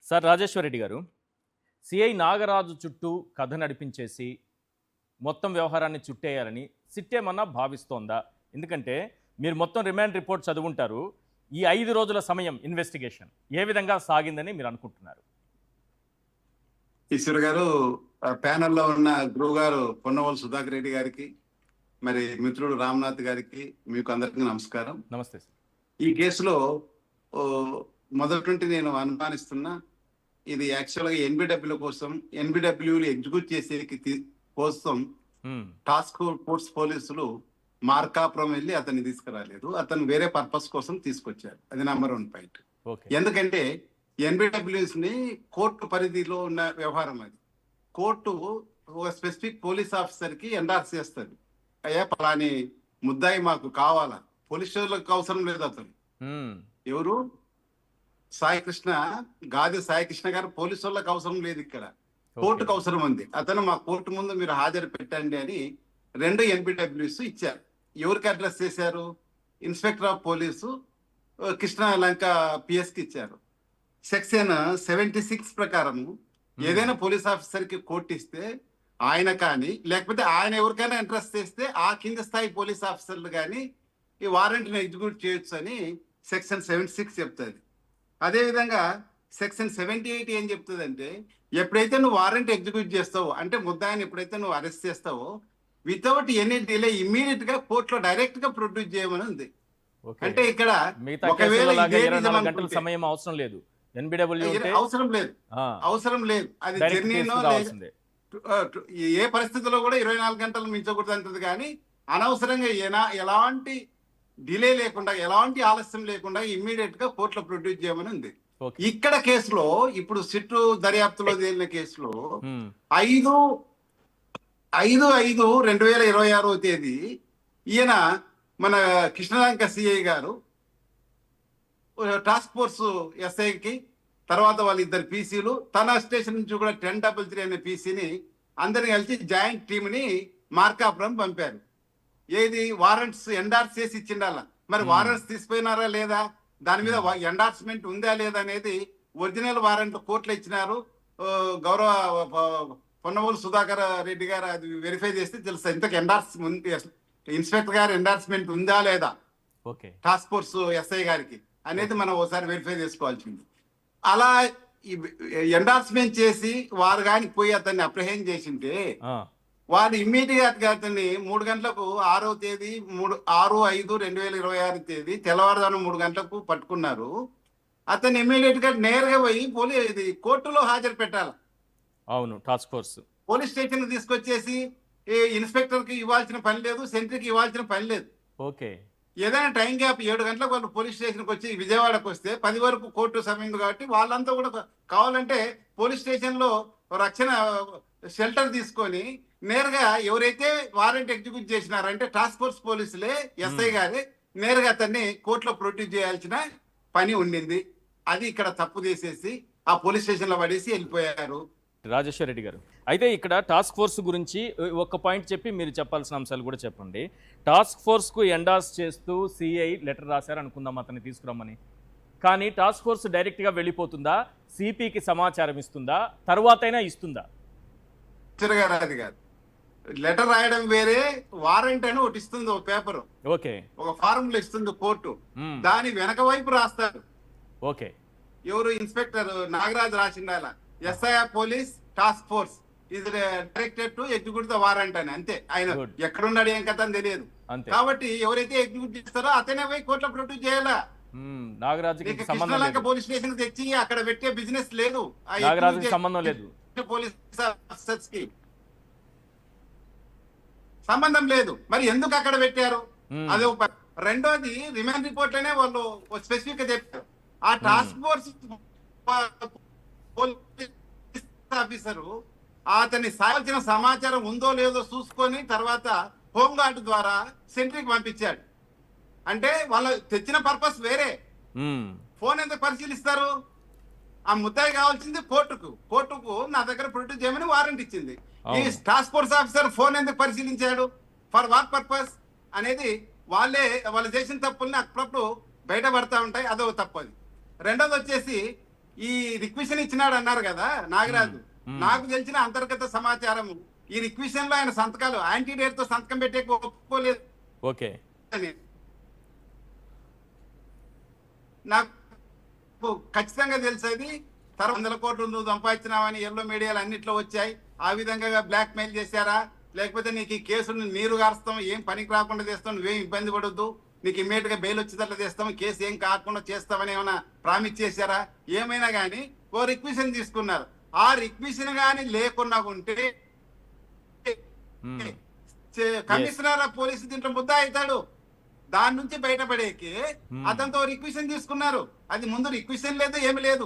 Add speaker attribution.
Speaker 1: Sir Rajeshwar Reddy గారు, CI Nagaraju చుట్టూ కథ నడిపించేసి మొత్తం వ్యవహారాన్ని చుట్టేయాలని సిట్ ఏమన్నా భావిస్తోందా? ఎందుకంటే మీరు మొత్తం రిమాండ్ రిపోర్ట్ చదువుంటారు. ఈ 5 రోజుల సమయం ఇన్వెస్టిగేషన్ ఏ విధంగా సాగిందని మీరు అనుకుంటున్నారు?
Speaker 2: ఈశ్వర్ గారు, ప్యానెల్లో ఉన్న గురువు గారు పొన్నవోలు సుధాకర్ రెడ్డి గారికి, మరి మిత్రుడు రామ్నాథ్ గారికి, మీకు అందరికీ నమస్కారం.
Speaker 1: నమస్తే సార్.
Speaker 2: ఈ కేసులో మొదటి నుండి నేను అనుమానిస్తున్నా, ఇది యాక్చువల్గా ఎన్బిడబ్ల్యూ కోసం, ఎన్బిడబ్ల్యూలు ఎగ్జిక్యూట్ చేసే కోసం టాస్క్ ఫోర్స్ పోలీసులు మార్కాపురం వెళ్ళి అతన్ని తీసుకురాలేదు. అతను వేరే పర్పస్ కోసం తీసుకొచ్చారు. అది నెంబర్ 1 పాయింట్. ఎందుకంటే ఎన్బిడబ్ల్యూస్ ని కోర్టు పరిధిలో ఉన్న వ్యవహారం. అది కోర్టు ఒక స్పెసిఫిక్ పోలీస్ ఆఫీసర్ కి ఎండార్స్ చేస్తుంది, అయ్యా పలాని ముద్దాయి మాకు కావాలా. పోలీస్ స్టేషన్లకు అవసరం లేదు. అతను ఎవరు, సాయికృష్ణ, గాది సాయికృష్ణ గారు పోలీసు వాళ్ళకి అవసరం లేదు, ఇక్కడ కోర్టుకు అవసరం ఉంది. అతను మా కోర్టు ముందు మీరు హాజరు పెట్టండి అని 2 ఎన్బిడబ్ల్యూస్ ఇచ్చారు. ఎవరికి అడ్రస్ చేశారు? Inspector of police Krishna Lanka PS కి ఇచ్చారు. సెక్షన్ 76 ప్రకారము ఏదైనా పోలీస్ ఆఫీసర్ కి కోర్టు ఇస్తే ఆయన కానీ, లేకపోతే ఆయన ఎవరికైనా ఇంట్రెస్ట్ చేస్తే ఆ కింద స్థాయి పోలీస్ ఆఫీసర్లు కానీ ఈ వారెంట్ ని ఎగ్జిక్యూట్ చేయొచ్చు అని సెక్షన్ 76 చెప్తుంది. అదేవిధంగా సెక్షన్ 78 ఏం చెప్తుంది అంటే, ఎప్పుడైతే నువ్వు వారెంట్ ఎగ్జిక్యూట్ చేస్తావో, అంటే ముద్దాయిని ఎప్పుడైతే నువ్వు అరెస్ట్ చేస్తావో, వితౌట్ ఎనీ డిలే ఇమ్మీడియట్ గా కోర్టులో డైరెక్ట్ గా ప్రొడ్యూస్ చేయమని ఉంది. అంటే ఇక్కడ ఒకవేళ
Speaker 1: సమయం అవసరం లేదు, అవసరం లేదు,
Speaker 2: అవసరం లేదు. అది జర్నీలో ఏ పరిస్థితుల్లో కూడా 24 గంటలు మించకూడదు అంటది. కానీ అనవసరంగా ఎలాంటి డిలే లేకుండా, ఎలాంటి ఆలస్యం లేకుండా ఇమ్మీడియట్ గా కోర్టులో ప్రొడ్యూస్ చేయమని ఉంది. ఇక్కడ కేసులో, ఇప్పుడు సిట్టు దర్యాప్తులో తేలిన కేసులో 5/5/2026 తేదీ ఈయన మన కృష్ణలంక సిఐ గారు టాస్క్ ఫోర్స్ ఎస్ఐకి, తర్వాత వాళ్ళిద్దరు పీసీలు, తన స్టేషన్ నుంచి కూడా 1033 అనే పీసీని అందరిని కలిసి జాయింట్ టీంని మార్కాపురం పంపారు. ఏది వారెంట్స్ ఎండార్స్ చేసి ఇచ్చిండాల. మరి వారెంట్స్ తీసిపోయినారా లేదా, దాని మీద ఎండార్స్మెంట్ ఉందా లేదా అనేది ఒరిజినల్ వారెంట్ కోర్టులో ఇచ్చినారు. గౌరవ పొన్నవోలు సుధాకర్ రెడ్డి గారు అది వెరిఫై చేస్తే తెలుస్తుంది. ఇంతకు ఇన్స్పెక్టర్ గారు ఎండార్స్మెంట్ ఉందా లేదా టాస్క్ ఫోర్స్ ఎస్ఐ గారికి అనేది మనం ఒకసారి వెరిఫై చేసుకోవాల్సింది. అలా ఎండార్స్మెంట్ చేసి వారు కానీ పోయి అతన్ని అప్రహెండ్ చేసింటే, వారు ఇమ్మీడియట్ గా అతన్ని 3 గంటలకు 6వ తేదీ 6/5/2026 తేదీ తెల్లవారుదానం 3 గంటలకు పట్టుకున్నారు. అతన్ని ఇమ్మీడియట్ గా నేరుగా పోయి కోర్టులో హాజరు పెట్టాలి.
Speaker 1: అవును, టాస్క్ ఫోర్స్
Speaker 2: పోలీస్ స్టేషన్ తీసుకొచ్చేసి ఇన్స్పెక్టర్ కి ఇవ్వాల్సిన పని లేదు, సెంట్రీకి ఇవ్వాల్సిన పని లేదు.
Speaker 1: ఓకే, ఏదైనా
Speaker 2: టైం గ్యాప్ 7 గంటలకు వాళ్ళు పోలీస్ స్టేషన్కి వచ్చి విజయవాడకు వస్తే 10 వరకు కోర్టు సమయం కాబట్టి వాళ్ళంతా కూడా కావాలంటే పోలీస్ స్టేషన్ లో రక్షణ షెల్టర్ తీసుకొని నేరుగా ఎవరైతే వారెంట్ ఎగ్జిక్యూట్ చేసినారంటే టాస్క్ ఫోర్స్ పోలీసులే, ఎస్ఐ గారే నేరుగా అతన్ని కోర్టులో ప్రొడ్యూస్ చేయాల్సిన పని ఉండింది. అది ఇక్కడ తప్పు చేసేసి ఆ పోలీస్ స్టేషన్ లో పడేసి వెళ్ళిపోయారు.
Speaker 1: రాజేశ్వర్ రెడ్డి గారు, అయితే ఇక్కడ టాస్క్ ఫోర్స్ గురించి ఒక పాయింట్ చెప్పి మీరు చెప్పాల్సిన అంశాలు కూడా చెప్పండి. టాస్క్ ఫోర్స్కు ఎండార్స్ చేస్తూ సిఐ లెటర్ రాశారు అనుకుందాం అతన్ని తీసుకురమ్మని. కానీ టాస్క్ ఫోర్స్ డైరెక్ట్గా వెళ్ళిపోతుందా, సిపికి సమాచారం ఇస్తుందా, తర్వాతైనా ఇస్తుందా?
Speaker 2: అది కాదు, లెటర్ రాయడం వేరే, వారెంట్ అని ఒకటి ఇస్తుంది, ఒక పేపర్,
Speaker 1: ఓకే, ఒక
Speaker 2: ఫార్ములా ఇస్తుంది కోర్టు, దాని వెనక వైపు రాస్తారు.
Speaker 1: ఓకే,
Speaker 2: ఎవరు ఇన్స్పెక్టర్ నాగరాజు రాసిండాల, ఎస్ఐఆర్ పోలీస్ టాస్క్ ఫోర్స్ ఇది directed to execute the warrant అని. అంతే. ఆయన ఎక్కడున్నాడు ఏం కథ అని తెలియదు. కాబట్టి ఎవరైతే ఎగ్జిక్యూట్ చేస్తారో అతనే పోయి కోర్టులో ప్రొడ్యూస్ చేయాలా. కృష్ణలంక పోలీస్ స్టేషన్ తెచ్చి అక్కడ పెట్టే బిజినెస్ లేదు,
Speaker 1: సంబంధం లేదు,
Speaker 2: పోలీస్ ఆఫీసర్స్ కి సంబంధం లేదు. మరి ఎందుకు అక్కడ పెట్టారు? అది రెండోది, రిమాండ్ రిపోర్ట్ లోనే వాళ్ళు స్పెసిఫిక్ గా చెప్పారు, ఆ టాస్క్ ఫోర్స్ ఆఫీసరు అతన్ని సాల్చిన సమాచారం ఉందో లేదో చూసుకొని తర్వాత హోంగార్డ్ ద్వారా సెంట్రీకి పంపించాడు. అంటే వాళ్ళు తెచ్చిన పర్పస్ వేరే. ఫోన్ ఎందుకు పరిశీలిస్తారు? ఆ ముద్దాయి కావాల్సింది కోర్టుకు నా దగ్గర ప్రొడ్యూస్ చేయమని వారెంట్ ఇచ్చింది. ఈ టాస్క్ ఫోర్స్ ఆఫీసర్ ఫోన్ ఎందుకు పరిశీలించాడు, ఫర్ వాట్ పర్పస్ అనేది వాళ్ళు చేసిన తప్పుల్ని అప్పుడప్పుడు బయటపడతా ఉంటాయి. అదో తప్పు. అది రెండోది వచ్చేసి ఈ రిక్వెషన్ ఇచ్చినాడు అన్నారు కదా నాగరాజు.
Speaker 1: మ్మ్.
Speaker 2: నాకు తెలిసిన అంతర్గత సమాచారం ఈ రిక్వెషన్ లో ఆయన సంతకాలు యాంటీడేట్ తో సంతకం పెట్టే ఒప్పుకోలేదు
Speaker 1: ఓకే.
Speaker 2: అని నాకు ఖచ్చితంగా తెలిసేది. తర్వాత 100 కోట్లు నువ్వు సంపాదించినావని ఎల్లో మీడియాలు అన్నిట్లో వచ్చాయి. ఆ విధంగా బ్లాక్ మెయిల్ చేశారా, లేకపోతే నీకు ఈ కేసును నీరు గారుస్తాం, ఏం పనికి రాకుండా చేస్తాం, నువ్వేం ఇబ్బంది పడొద్దు, నీకు ఇమ్మీడియట్ గా బెయిల్ వచ్చేటట్లు చేస్తాం, కేసు ఏం కాకుండా చేస్తామని ఏమైనా ప్రామిస్ చేశారా? ఏమైనా కానీ ఓ రిక్వెషన్ తీసుకున్నారు. ఆ రిక్వెషన్ కానీ లేకుండా ఉంటే
Speaker 1: మ్మ్.
Speaker 2: కమిషనర్ ఆఫ్ పోలీసు దీంట్లో ముద్ద అవుతాడు. దాని నుంచి బయటపడేకి అతనితో రిక్వెషన్ తీసుకున్నారు. అది ముందు రిక్వెషన్ లేదు, ఏమి లేదు.